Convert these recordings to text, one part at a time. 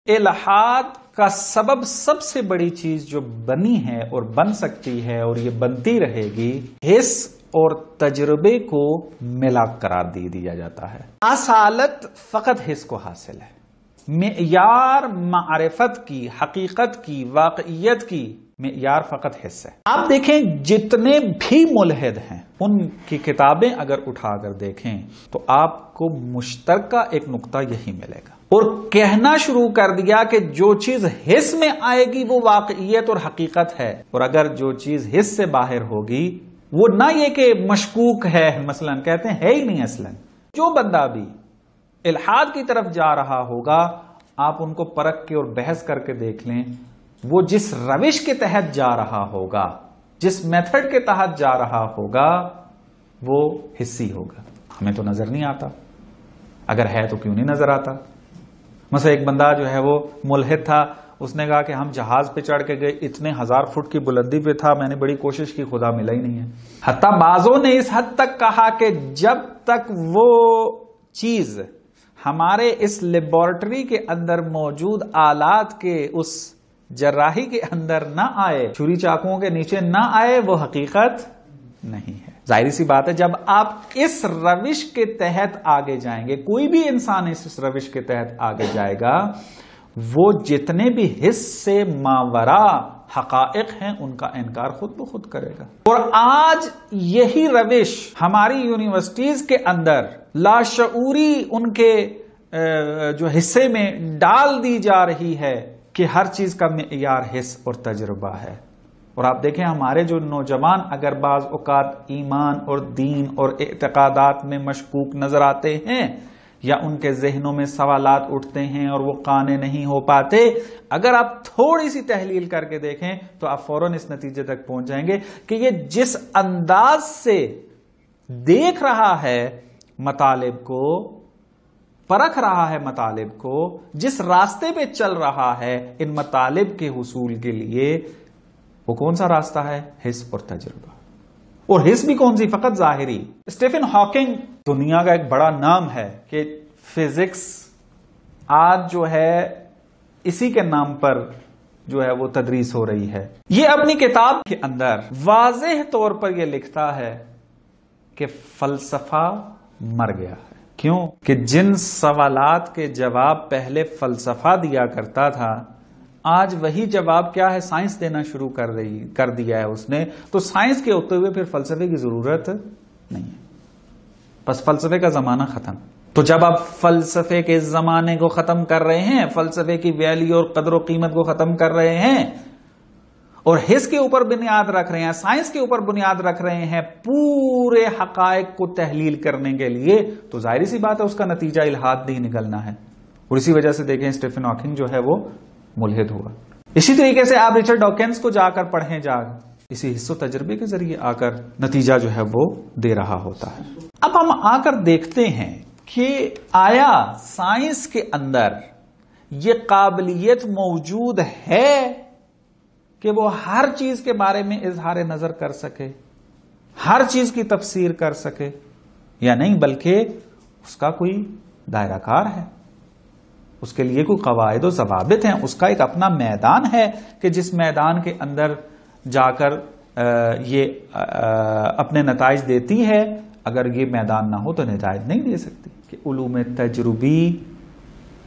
الحاد کا سبب سب سے بڑی چیز جو بنی ہے اور بن سکتی ہے اور یہ بنتی رہے گی، حس اور تجربے کو ملا قرار دیا جاتا ہے۔ اصالت فقط حس کو حاصل ہے، معیار معرفت کی، حقیقت کی، واقعیت کی معیار فقط حس ہے۔ آپ دیکھیں جتنے بھی ملحد ہیں ان کی کتابیں اگر اٹھا کر دیکھیں تو آپ کو مشترکہ ایک نقطہ یہی ملے گا، اور کہنا شروع کر دیا کہ جو چیز حس میں آئے گی وہ واقعیت اور حقیقت ہے، اور اگر جو چیز حس سے باہر ہوگی وہ نہ یہ کہ مشکوک ہے، مثلا کہتے ہیں ہے ہی نہیں اصلا۔ جو بندہ بھی الحاد کی طرف جا رہا ہوگا آپ ان کو پرکھ کے اور بحث کر کے دیکھ لیں، وہ جس روش کے تحت جا رہا ہوگا، جس میتھڈ کے تحت جا رہا ہوگا وہ حسی ہوگا۔ ہمیں تو نظر نہیں آتا، اگر ہے تو کیوں نہیں نظر آتا؟ مثلا ایک بندہ جو ہے وہ ملحد تھا، اس نے کہا کہ ہم جہاز پہ چڑھ کے گئے، اتنے 1000 فٹ کی بلندی پہ تھا، میں نے بڑی کوشش کی، خدا ملا ہی نہیں ہے۔ حتیٰ بعضوں نے اس حد تک کہا کہ جب تک وہ چیز ہمارے اس لیبارٹری کے اندر موجود آلات کے اس جراحی کے اندر نہ آئے، چھری چاقوؤں کے نیچے نہ آئے، وہ حقیقت نہیں ہے۔ ظاہری سی بات ہے جب آپ اس روش کے تحت آگے جائیں گے، کوئی بھی انسان اس روش کے تحت آگے جائے گا، وہ جتنے بھی حس سے ماورا حقائق ہیں ان کا انکار خود بخود کرے گا۔ اور آج یہی روش ہماری یونیورسٹیز کے اندر لاشعوری ان کے جو حصے میں ڈال دی جا رہی ہے کہ ہر چیز کا معیار حس اور تجربہ ہے۔ اور آپ دیکھیں ہمارے جو نوجوان اگر بعض اوقات ایمان اور دین اور اعتقادات میں مشکوک نظر آتے ہیں یا ان کے ذہنوں میں سوالات اٹھتے ہیں اور وہ قانع نہیں ہو پاتے، اگر آپ تھوڑی سی تحلیل کر کے دیکھیں تو آپ فوراً اس نتیجے تک پہنچ جائیں گے کہ یہ جس انداز سے دیکھ رہا ہے مطالب کو، پرکھ رہا ہے مطالب کو، جس راستے پہ چل رہا ہے ان مطالب کے حصول کے لیے، وہ کون سا راستہ ہے؟ حس اور تجربہ۔ اور حس بھی کون سی؟ فقط ظاہری۔ اسٹیفن ہاکنگ دنیا کا ایک بڑا نام ہے کہ فزکس آج جو ہے اسی کے نام پر جو ہے وہ تدریس ہو رہی ہے۔ یہ اپنی کتاب کے اندر واضح طور پر یہ لکھتا ہے کہ فلسفہ مر گیا ہے۔ کیوں؟ کہ جن سوالات کے جواب پہلے فلسفہ دیا کرتا تھا، آج وہی جواب کیا ہے؟ سائنس دینا شروع کر دیا ہے اس نے۔ تو سائنس کے ہوتے ہوئے پھر فلسفے کی ضرورت نہیں ہے، بس فلسفے کا زمانہ ختم۔ تو جب آپ فلسفے کے زمانے کو ختم کر رہے ہیں، فلسفے کی ویلیو اور قدر و قیمت کو ختم کر رہے ہیں اور حس کے اوپر بنیاد رکھ رہے ہیں، سائنس کے اوپر بنیاد رکھ رہے ہیں پورے حقائق کو تحلیل کرنے کے لیے، تو ظاہری سی بات ہے اس کا نتیجہ الحاد ہی نکلنا ہے۔ اور اسی وجہ سے دیکھیں اسٹیفن ہاکنگ جو ہے وہ ملحد ہوا۔ اسی طریقے سے آپ رچرڈ ڈاکنز کو جا کر پڑھیں، اسی حس و تجربے کے ذریعے آ کر نتیجہ جو ہے وہ دے رہا ہوتا ہے۔ اب ہم آ کر دیکھتے ہیں کہ آیا سائنس کے اندر یہ قابلیت موجود ہے کہ وہ ہر چیز کے بارے میں اظہار نظر کر سکے، ہر چیز کی تفسیر کر سکے، یا نہیں، بلکہ اس کا کوئی دائرہ کار ہے، اس کے لیے کوئی قواعد و ضوابط ہیں، اس کا ایک اپنا میدان ہے کہ جس میدان کے اندر جا کر یہ اپنے نتائج دیتی ہے۔ اگر یہ میدان نہ ہو تو نتائج نہیں دے سکتی۔ کہ علوم تجربی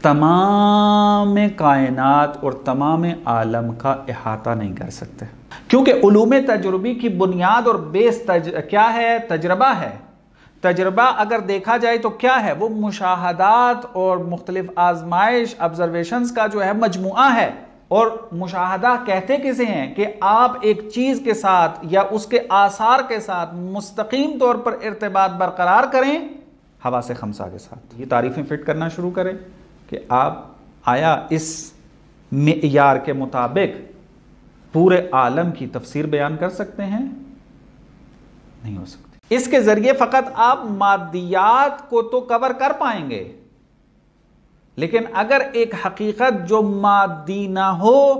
تمام کائنات اور تمام عالم کا احاطہ نہیں کر سکتے، کیونکہ علوم تجربی کی بنیاد اور بیس کیا ہے؟ تجربہ ہے۔ تجربہ اگر دیکھا جائے تو کیا ہے؟ وہ مشاہدات اور مختلف آزمائش آبزرویشنز کا جو ہے مجموعہ ہے۔ اور مشاہدہ کہتے کسے ہیں؟ کہ آپ ایک چیز کے ساتھ یا اس کے آثار کے ساتھ مستقیم طور پر ارتباط برقرار کریں حواس خمسہ کے ساتھ، یہ تعریفیں فٹ کرنا شروع کریں کہ آپ آیا اس معیار کے مطابق پورے عالم کی تفسیر بیان کر سکتے ہیں؟ نہیں ہو سکتی۔ اس کے ذریعے فقط آپ مادیات کو تو کور کر پائیں گے، لیکن اگر ایک حقیقت جو مادی نہ ہو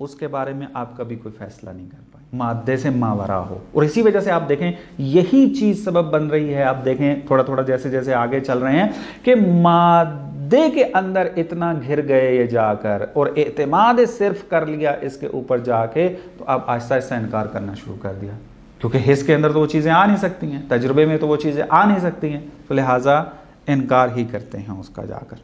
اس کے بارے میں آپ کبھی کوئی فیصلہ نہیں کر پائیں، مادے سے ماورا ہو۔ اور اسی وجہ سے آپ دیکھیں یہی چیز سبب بن رہی ہے، آپ دیکھیں تھوڑا تھوڑا جیسے جیسے آگے چل رہے ہیں کہ دے کے اندر اتنا گھر گئے یہ جا کر اور اعتماد صرف کر لیا اس کے اوپر جا کے، تو اب آہستہ آہستہ انکار کرنا شروع کر دیا، کیونکہ حس کے اندر تو وہ چیزیں آ نہیں سکتی ہیں، تجربے میں تو وہ چیزیں آ نہیں سکتی ہیں، تو لہٰذا انکار ہی کرتے ہیں اس کا جا کر۔